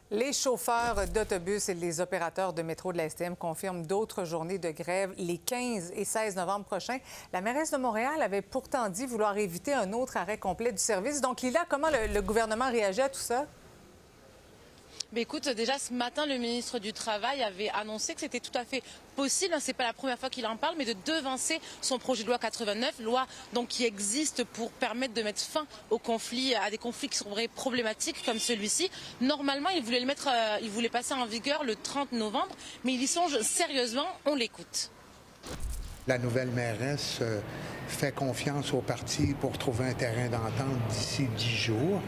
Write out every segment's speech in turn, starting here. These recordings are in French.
Les chauffeurs d'autobus et les opérateurs de métro de la STM confirment d'autres journées de grève les 15 et 16 novembre prochains. La mairesse de Montréal avait pourtant dit vouloir éviter un autre arrêt complet du service. Donc, Lila, comment le gouvernement réagit à tout ça? Mais écoute, déjà ce matin, le ministre du Travail avait annoncé que c'était tout à fait possible, c'est pas la première fois qu'il en parle, mais de devancer son projet de loi 89, loi donc qui existe pour permettre de mettre fin aux conflits, à des conflits qui sont problématiques comme celui-ci. Normalement, il voulait passer en vigueur le 30 novembre, mais il y songe sérieusement. On l'écoute. La nouvelle mairesse fait confiance au parti pour trouver un terrain d'entente d'ici 10 jours.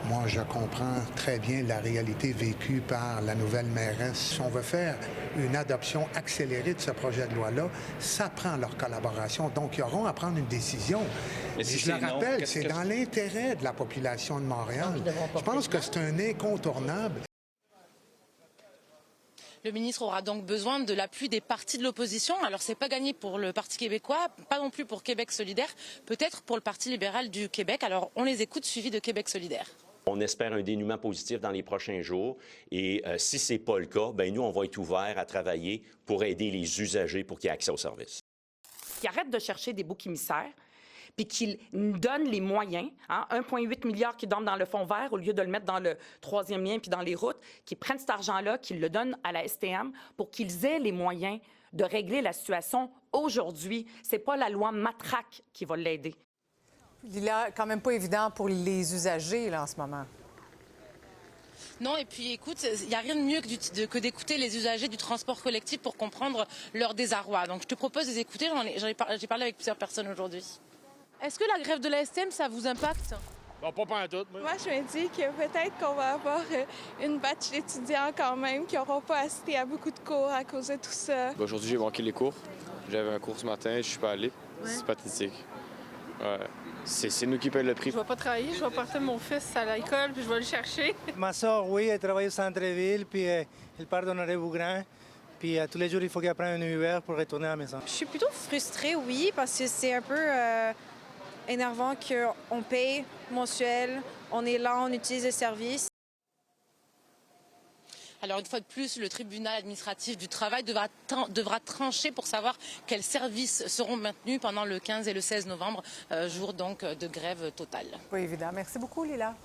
Moi, je comprends très bien la réalité vécue par la nouvelle mairesse. Si on veut faire une adoption accélérée de ce projet de loi-là, ça prend leur collaboration. Donc, ils auront à prendre une décision. Mais si je le rappelle, c'est dans l'intérêt de la population de Montréal. Je pense que c'est un incontournable. Le ministre aura donc besoin de l'appui des partis de l'opposition. Alors, c'est pas gagné pour le Parti québécois, pas non plus pour Québec solidaire, peut-être pour le Parti libéral du Québec. Alors, on les écoute, suivi de Québec solidaire. On espère un dénouement positif dans les prochains jours. Et si ce n'est pas le cas, bien, nous, on va être ouverts à travailler pour aider les usagers pour qu'ils aient accès au service. Qu'ils arrêtent de chercher des boucs émissaires, puis qu'ils nous donnent les moyens, 1,8 milliard qu'ils donnent dans le fonds vert au lieu de le mettre dans le troisième lien puis dans les routes, qu'ils prennent cet argent-là, qu'ils le donnent à la STM pour qu'ils aient les moyens de régler la situation aujourd'hui. C'est pas la loi matraque qui va l'aider. Lila, quand même pas évident pour les usagers là, en ce moment. Non, et puis écoute, il n'y a rien de mieux que d'écouter les usagers du transport collectif pour comprendre leur désarroi. Donc je te propose de les écouter, j'ai parlé avec plusieurs personnes aujourd'hui. Est-ce que la grève de la STM, ça vous impacte? Bon, pas en tout. Moi, je me dis que peut-être qu'on va avoir une batch d'étudiants quand même qui n'auront pas assisté à beaucoup de cours à cause de tout ça. Aujourd'hui, j'ai manqué les cours. J'avais un cours ce matin, je suis pas allé. Ouais. C'est pathétique. Ouais. C'est nous qui payons le prix. Je vais pas travailler, je vais porter mon fils à l'école puis je vais le chercher. Ma soeur, oui, elle travaille au centre-ville, puis elle part d'Honoré-Bougrand. Puis tous les jours, il faut qu'elle prenne un Uber pour retourner à la maison. Je suis plutôt frustrée, oui, parce que c'est un peu énervant qu'on paye mensuel, on est là, on utilise les services. Alors, une fois de plus, le tribunal administratif du travail devra trancher pour savoir quels services seront maintenus pendant le 15 et le 16 novembre, jour donc de grève totale. Oui, évidemment. Merci beaucoup, Lila.